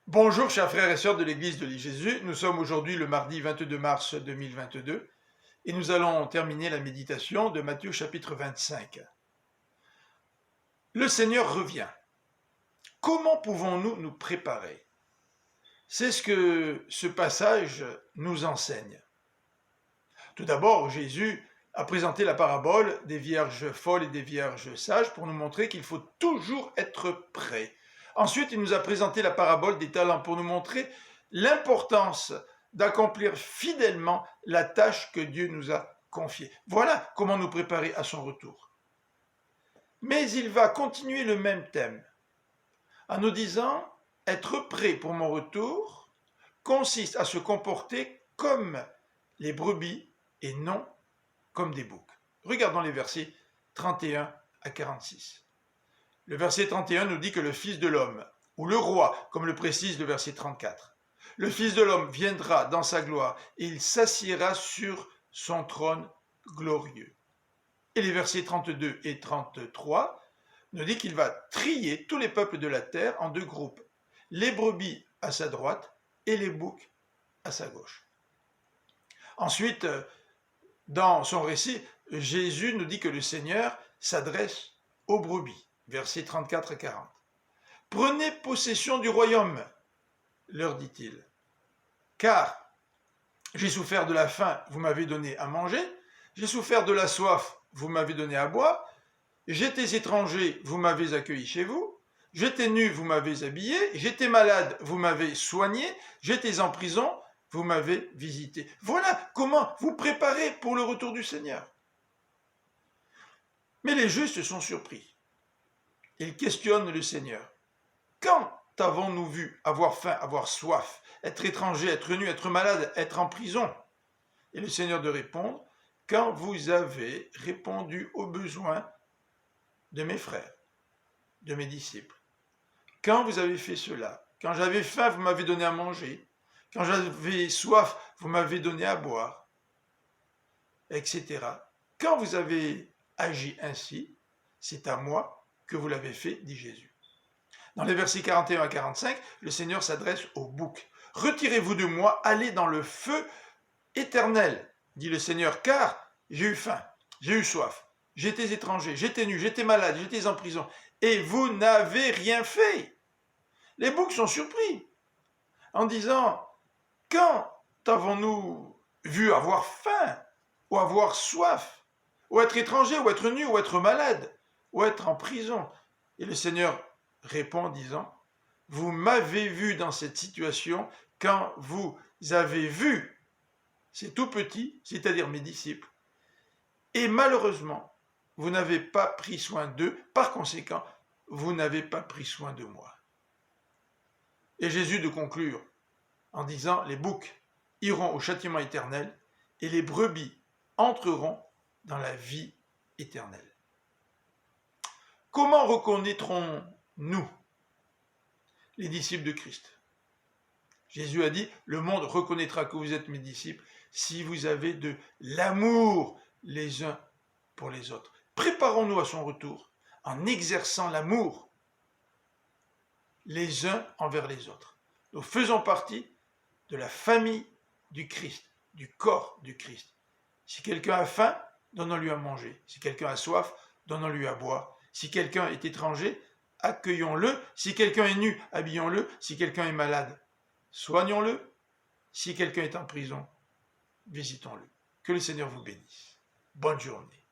Bonjour chers frères et sœurs de l'église de Jésus, nous sommes aujourd'hui le mardi 22 mars 2022 et nous allons terminer la méditation de Matthieu chapitre 25. Le Seigneur revient. Comment pouvons-nous nous préparer? C'est ce que ce passage nous enseigne. Tout d'abord, Jésus a présenté la parabole des vierges folles et des vierges sages pour nous montrer qu'il faut toujours être prêt. Ensuite, il nous a présenté la parabole des talents pour nous montrer l'importance d'accomplir fidèlement la tâche que Dieu nous a confiée. Voilà comment nous préparer à son retour. Mais il va continuer le même thème en nous disant « Être prêt pour mon retour consiste à se comporter comme les brebis et non comme des boucs. » Regardons les versets 31 à 46. Le verset 31 nous dit que le Fils de l'homme, ou le roi, comme le précise le verset 34, le Fils de l'homme viendra dans sa gloire et il s'assiera sur son trône glorieux. Et les versets 32 et 33 nous dit qu'il va trier tous les peuples de la terre en deux groupes, les brebis à sa droite et les boucs à sa gauche. Ensuite, dans son récit, Jésus nous dit que le Seigneur s'adresse aux brebis. Versets 34 à 40. « Prenez possession du royaume, leur dit-il, car j'ai souffert de la faim, vous m'avez donné à manger, j'ai souffert de la soif, vous m'avez donné à boire, j'étais étranger, vous m'avez accueilli chez vous, j'étais nu, vous m'avez habillé, j'étais malade, vous m'avez soigné, j'étais en prison, vous m'avez visité. » Voilà comment vous préparez pour le retour du Seigneur. Mais les justes sont surpris. Ils questionnent le Seigneur. Quand avons-nous vu avoir faim, avoir soif, être étranger, être nu, être malade, être en prison? Et le Seigneur de répondre, quand vous avez répondu aux besoins de mes frères, de mes disciples. Quand vous avez fait cela, quand j'avais faim, vous m'avez donné à manger, quand j'avais soif, vous m'avez donné à boire, etc. Quand vous avez agi ainsi, c'est à moi que vous l'avez fait, dit Jésus. Dans les versets 41 à 45, le Seigneur s'adresse aux boucs. « Retirez-vous de moi, allez dans le feu éternel, dit le Seigneur, car j'ai eu faim, j'ai eu soif, j'étais étranger, j'étais nu, j'étais malade, j'étais en prison, et vous n'avez rien fait. » Les boucs sont surpris en disant « Quand avons-nous vu avoir faim, ou avoir soif, ou être étranger, ou être nu, ou être malade, ou être en prison ?» Et le Seigneur répond en disant « Vous m'avez vu dans cette situation quand vous avez vu ces tout petits, c'est-à-dire mes disciples, et malheureusement, vous n'avez pas pris soin d'eux, par conséquent, vous n'avez pas pris soin de moi. » Et Jésus de conclure en disant « Les boucs iront au châtiment éternel et les brebis entreront dans la vie éternelle. » Comment reconnaîtrons-nous les disciples de Christ? Jésus a dit, le monde reconnaîtra que vous êtes mes disciples si vous avez de l'amour les uns pour les autres. Préparons-nous à son retour en exerçant l'amour les uns envers les autres. Nous faisons partie de la famille du Christ, du corps du Christ. Si quelqu'un a faim, donnons-lui à manger. Si quelqu'un a soif, donnons-lui à boire. Si quelqu'un est étranger, accueillons-le. Si quelqu'un est nu, habillons-le. Si quelqu'un est malade, soignons-le. Si quelqu'un est en prison, visitons-le. Que le Seigneur vous bénisse. Bonne journée.